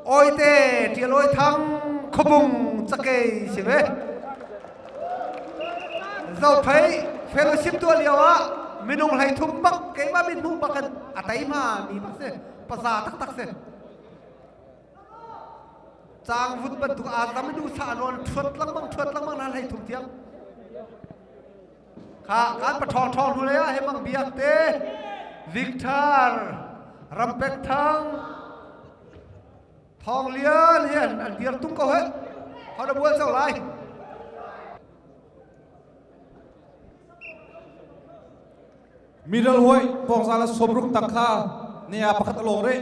ôi tê tia lôi thăng khô bùng chắc kê xí về dầu thấy fellowship tua liều á mình ông hay thum bắc cái mà mình thum bắcกันà tay mà mi bắc se pasar tak tak se chang vut ban tu a tam du sa non thut lang mang nan hay thum tiang kha kan pa thong thong thu le a he mang biak te Victor Rampek thang thong liên hiền ăn tiệc tung câu hết họ đã buôn sao lại middle hoi pong sala sobruk takha nia pakhat along re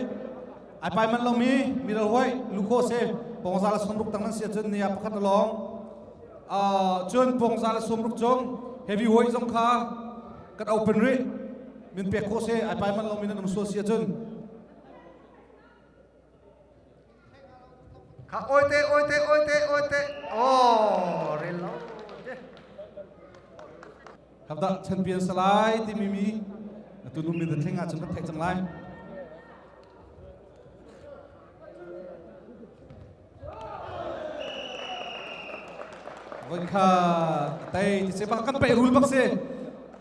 ai pai man long mi middle hoi luko se pong sala sobruk tang nan sia chen nia pakhat along chun pong sala sobruk chong heavy hoi jong kha kat open re min pe ko se ai pai man long mi nam so sia chen kha oi te oh rin loครับตาเช่นเปลี่ยนสไลด์ที่มีตัวนุ่มมีแต่เท่งอาจจะไม่แทงจังไรวันข้าแต่ที่เสียบักกันไปรูลบักเสีย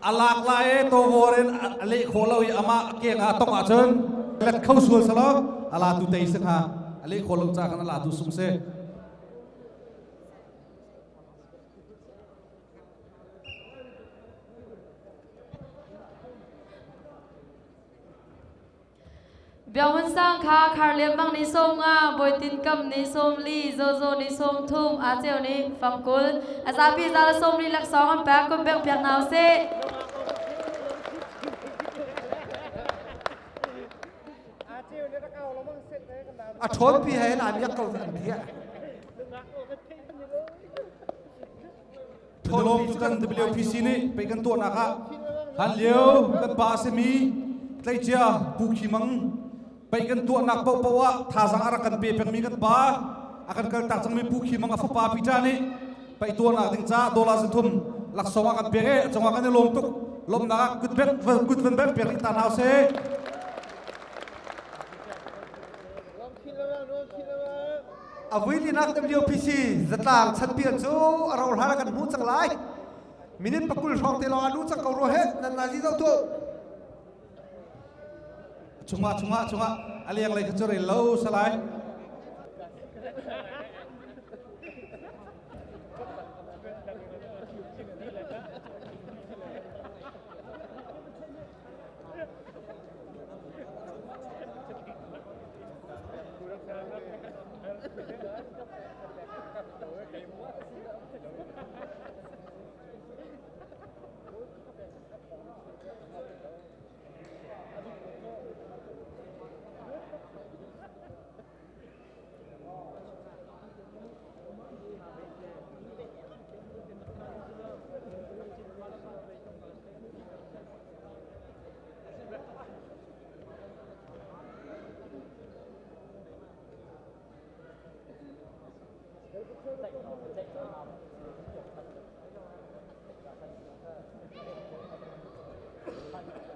อาลากลายตัววอร์เรนอเล่โคลาวิอามาเกียงอาต้องอาเชิญเล็ดเข้าส่วนสลออาลาตุเตยสังหาอเล่โคลาจากกันอาลาตุสุงเซเบียวมันสร้างคาคาร์เลียมบังนิสมงาบอยตินกัมนิสมลีโซโซนิสมทุ่มอาเจวนิฟังกุลอาซาบีซาลสมลีหลักสองอันแปะกุมเบงเปียกนาวเซà trốn vì hay làm nhất câu thần thiện ทลมตุกัน WPC นี่ไปกันตัวนะครับฮันเลียวกันบาเซมีไตเจียปูขีมังไปกันตัวนักเปว่าท่าสังอารักันเปียงมีกันบาอากันกันตักจังมีปูขีมังอาฟปาพิจานี่ไปตัวนักติงจ้าโดลาสิทุมหลักสองอากันเปียจังหวะกันในลมตุกลมนักกุดเบ็ดเปียงตาหนาวเซà với liên lạc WPC rất là chân biển số rồi hai gần hút chẳng lái mình bắt cùi phòng thì lo nút chẳng cầu rồi hết nên là gì đâu thôi cuma ali yang lagi kecuri low salai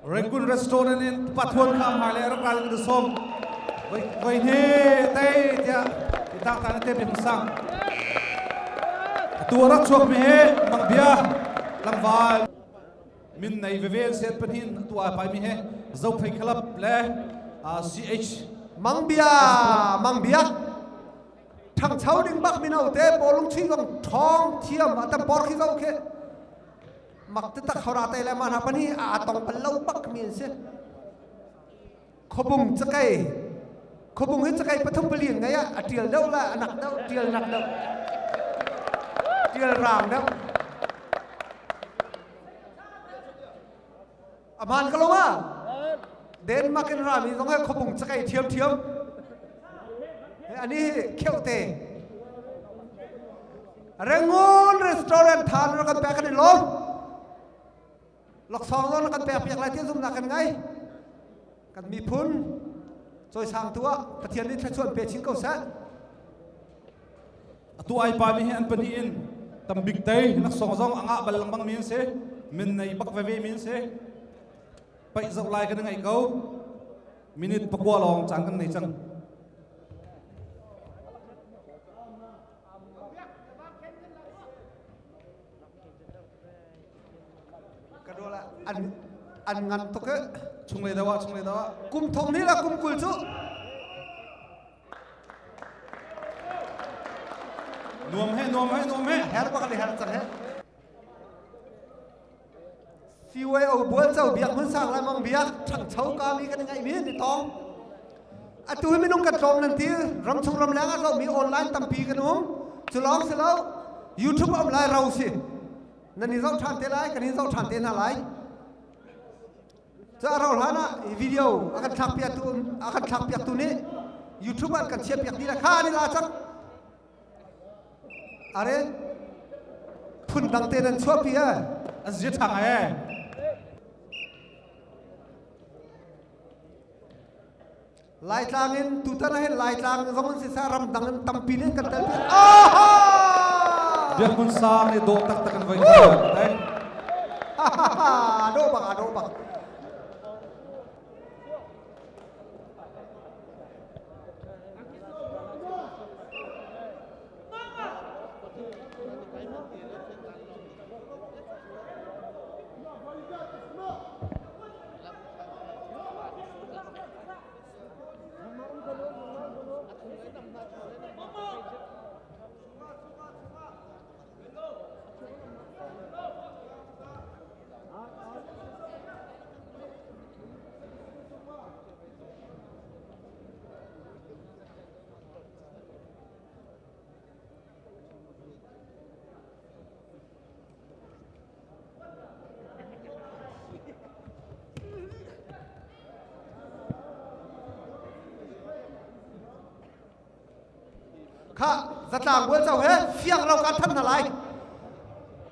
Rekun restoran in Patuan Kam Harle Rakal the Som. Wait here, they kita kan te bimsang. Tuarak chok me he mangbia langwal. Min nei vevel set panin tua pai mi he zau phai khalap le CH mangbia thằng cháu đinh bắc mình nào thế bộ lung chi gong thong thiam mà ta bỏ khi đâu ke mặc tất cả khâu ra tay lại mà hả ni à tông bắn lâu bắc miền xe khô bùng chắc hết chắc cái bắt thông bền liền ngay à triều đâu là nặng đâu triều ràng đâu à man cái lâu à đến mà cái ràng mình giống như khô bùng chắc cái thiam anh ấy kêu tê Rangoon restaurant than nó cần bẻ cái này lắm lọc song nó cần bẻ việc lại tiếp dùng là cần ngay cần mi phun rồi sang tua phát triển lên chuẩn bẻ chính cầu sát tu ai pa mi hen pani in tam big tay nak song song anga balang bang min se min nei bak ve min se pai zau lai kan ngai ko minute pakwa long chang kan nei chang อันงันตุกะ chung le dawa กุมทงนี่ละกุมกุลจุ nuam he แฮร์บักเลยแฮร์จังเฮฟิวเอเอาบัวเจ้าเบียกมันสร้างอะไรมั่งเบียกช่างเช่ากามีกันยังไงมีนี่ตองอะตัวให้ไม่นุ่งกระโจมนั่นทีรำชงรำแรงเรามีออนไลน์ตั้มปีกันนุ่มจะลองเสร็จแล้วยูทูบออนไลน์เราสินั่นนี่เราทำเท่าไรกันนี่เราทำเท่าไหนจะเราหานะวิดีโออาการทักเปียตัวนี้ยูทูบอาการเชียร์เปียกนี่ละข้านี่ละจังอะไรพุ่นดังเตนันชัวเปีย azit thang ai ลายจางเงินตุตานะเห็นลายจางสมมติสารำดังตั้มปีนี้กันเต็มอ้าฮ่า biak mun sang ni do tak kan vai dai ฮ่าโดบักข้าจัดหลังเวลเจ้าเฮ้เฟียงเราการท่านอะไร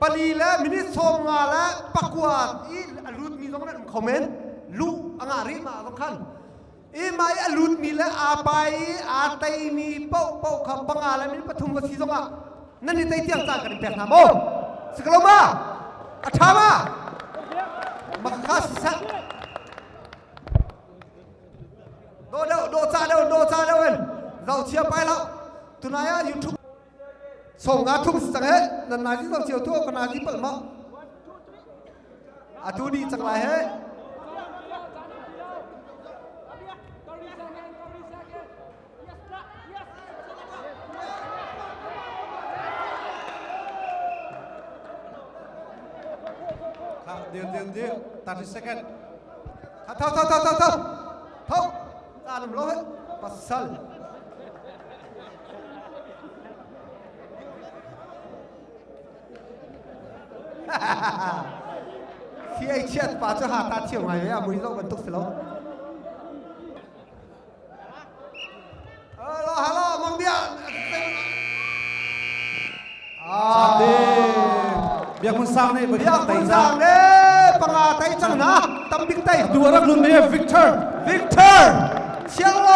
ปลีและมินิสมงาและปักวาดอีรูดมีตรงนั้นคอมเมนต์ลูอ่างารีมาสำคัญอีไม่รูดมีและอาไปอาไตมีเป้าขับบังอาและมิปฐุมวสีตรงอ่ะนั่นนี่ไตเตียงจานกันเป็นหนาโมสกลมาอัฐามาบักข้าสิสักโดจ่าเดินเราเชียร์ไปแล้วตุนายายูทูบส่งงานทุกสังเกตนันนาที่เราเชียวทั่วกันนาที่เปิดมั้งอาทูดีจังไรเฮ้เดี๋ยว30 second เท่าตาลมโลเฮ้ปัสสัลที่ไอเชียป้าจะหาตาเที่ยวไงอ่ะมือเราบรรทุกเสร็จแล้วฮัลโหลมังเบียbiak mun sang ni เบียกคนสั่งเด้ปังอาไตจังนะตั้มบิ๊กไต du arak lun me Victor เชียงโล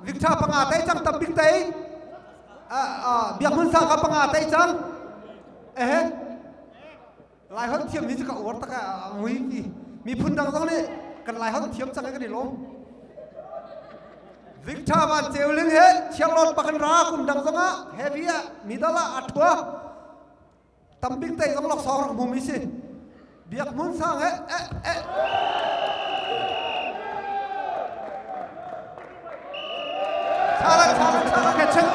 วิกตอร์ปังอาไตจังตั้มบิ๊กไตเบียกคนสั่งกับปังอาไตจังลายห้องเทียมนี่จะกับอวดตะกะมีพุ่นดังตรงนี้กันลายห้องเทียมจังกันดิลงวิกตอร์มันเจลลิงเฮเชียงรถปักกันราคุมดังตรงอ่ะเฮฟี่อ่ะมีดาละอัดทัวตั้มบิ๊กไตต้องล็อกซองมุมนี้สิเบียกมุนสั่งชาลังแค่เช่น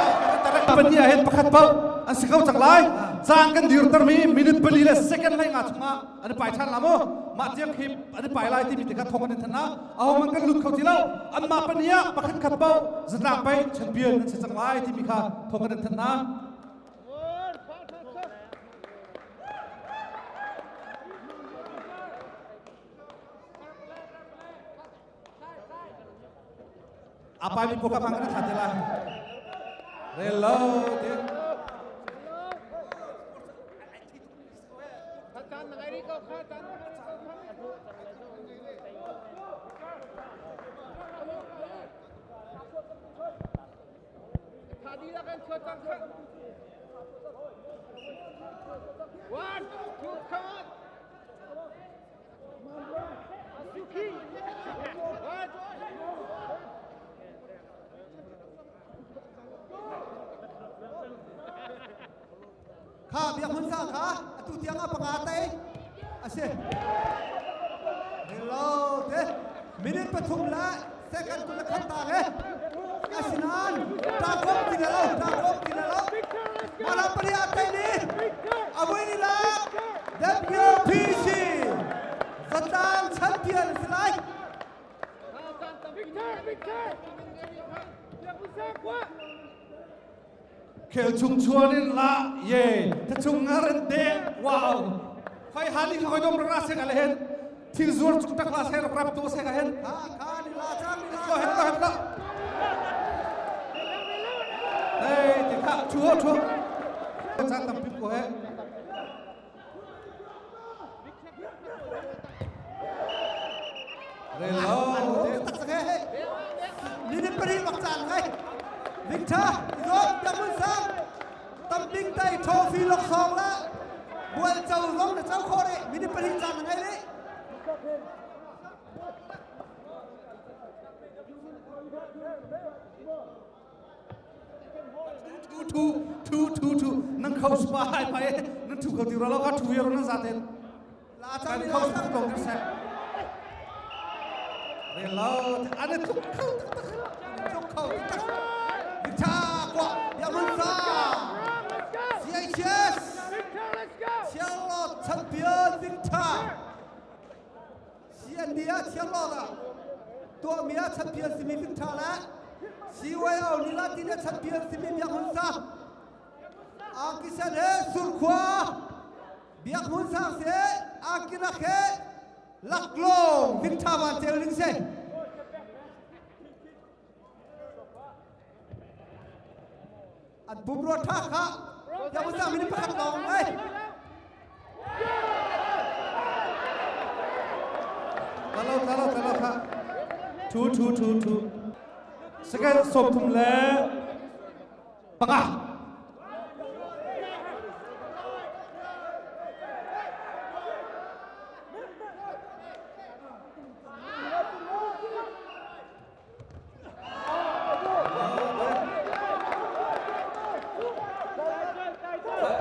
ปัญญาเห็นประคัตเป้าอันสิเขาจังไรจางกันดิวตร์มีมินิทเปรีเลสเซกันให้งาชงะอันนี้ไปทันละมั้งมาเทียมคลิปอันนี้ไปไล่ที่มีติดกับทงกันทันนะเอามันกันลุดเขาทีแล้วอันมาปัญญาประคัตขัดเป้าจะนำไปแชมเปี้ยนนั่นสิจังไรที่มีค่ะทงกันทันนะapa ini buka pangkat hati lah reload One, two, come on. ข้าเบียกหุ่นสร้างขาตุเตียงอ่ะปังอาเต้อาเซ่เฮลโลเด้มินิปฐุมละเซกันกุลขันตาเฮ้อาสินันตาคบกินแล้วมาลาปริอาเต้นี่อาวุธนี่ละ WPC สตางค์แชมเปี้ยนสไลด์เคลชุงชัวนินละเย่ถ้าชุงงานเดว้าวไฟฮันนี่เขาต้องรักเสกอะไรเห็นที่ซูร์จุกตะคลาเสกรับตัวเสกเห็นข้านี่ละจ้านี่ละ ก็เห็นละเฮ้ยที่ข้าชัวจ้าตั้มปิ๊บก็เห็นเร็วตักสักเฮ้นี่นี่ปริมาจานไงวิกเตอร์ยกยังมือซ้ำตั้มบิ๊กไตโทฟีล็อกสองละบัวเจ้าร้องเจ้าโคเรมินิปริจานไงเลยทูนั่งเข้าสปายไปนั่งถูกเขาตีเราแล้วก็ทูเยอะนั่งซาเทนการเข้าสปายตรงนี้แซ่เร็วอันนี้ทุกเข้าวิกเตอร์กว่ายังมือซ้ำCHS เชียร์ลอดแชมเปี้ยนวิกเตอร์เชียร์เดียเชียร์ลอดตัวเมียแชมเปี้ยนซิมิวิกเตอร์แล้วชีวายเอาลีลาที่เนี่ยแชมเปี้ยนซิมิยังมือซ้ำอากิเซเนสุรขวาเบียกมือซ้ำเสียอากิรักเฮลักลงวิกเตอร์วันเจอลิงเซ่อันบุบรถท่าค่ะยังไม่ทราบมินิพักลองเลยตลอดค่ะทูสแกนศพทุ่มแล้วปังอ่ะ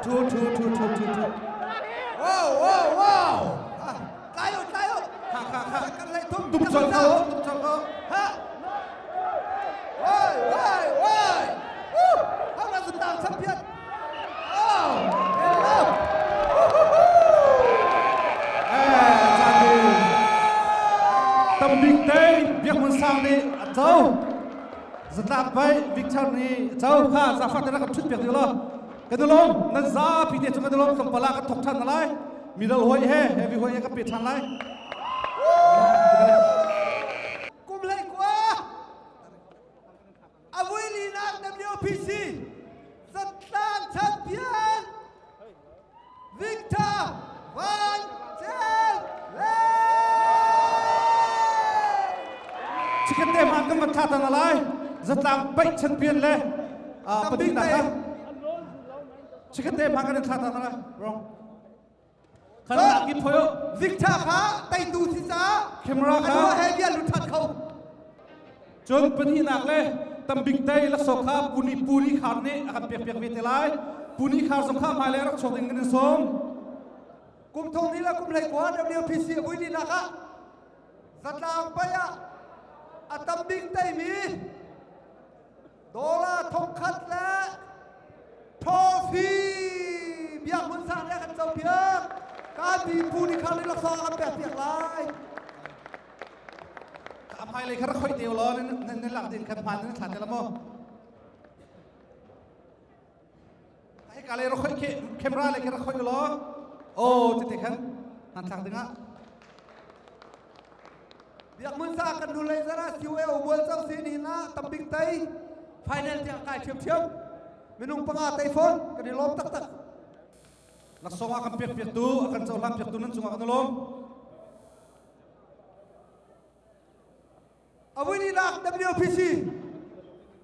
ทูว้าวไล่ค่ะกันเลยทุ่ม ตุ้มจองเขาฮะว้ายห้องเราสุดต่างแชมเปี้ยนจานดูตั้มบิ๊กเต้เบียกมันสร้างนี่เจ้าสตาร์ไปวิกเตอร์นี่เจ้าข้าซาฟัดได้รับชุดเปียกดีแล้วกันดูลมนั่นซาพิเดชกันดูลมต้องปลากันถกทันอะไรมีดหอยเฮวีหอยก็ปิดทันไรกุมเลยกว่าอาวุธลีนัก WPC สตาร์แชมเปี้ยนวิกเตอร์วันเจเลชิคเก้นเดมันก็มาทัดทันอะไรสตาร์ไปแชมเปี้ยนเลยปฏิบัติครับชิคเก้นเดมันก็ทัดทันอะไรร้องขณะกินพอยวิกเตอร์ค่ะไต่ดูสิจ้าเคมราค่ะเฮเวียลุทัดเขาจนเป็นที่หนักเลยตั้มบิ๊กไตและสขาปุนีขาดนี่อาการเปียกเวทีไลปุนีขาดสงครามมาแล้วรักชกเงินสมกุมทงนี้ละกุมเลยกว่า WPC วุ้ยนี่นะคะสตางไปอะตั้มบิ๊กไตมีโดลาทองคัดและทอฟีเบียกมันสร้างได้กันเจ้าเพียงการทีมผู้นิคาลิลักษณ์กันแบบเปียกลายอภัยเลยครับค่อยเดียวล้อในหลักดินขันพันนั่นขันแต่ละโมให้การเลยเราค่อยเข้มร่าเลยครับค่อยล้อโอ้ติดขันหันทางดึงอ่ะเบียกมันสร้างกันดูเลยซะนะซิวเอลบัวเจ้าสีนี่นะตั้มบิ๊กไตไฟแนลเทียงกายเทียมเมนูปังอาไตฟอนกันในล้มตักลักษณะakan piak tu akan seolah piak tu nanti cuma akan tolong awu ini nak WPC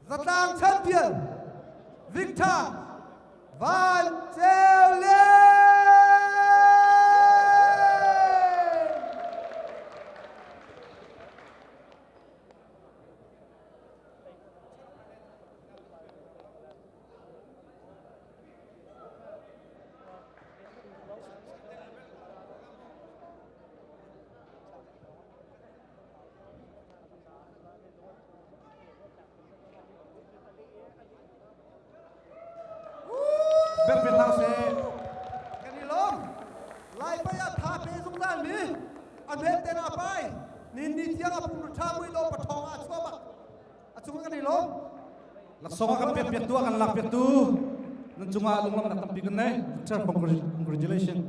Zatang Champion Victor Van Zelen เตนะไปนี่เที่ยงปุ่มท่ามุยโลปะทองอาชัวบักอาจุงกันนี่ลง Lak songa kan pek tua kan lak pek tu. Nan cunga lung lam nak tampi kan ne. Congratulations.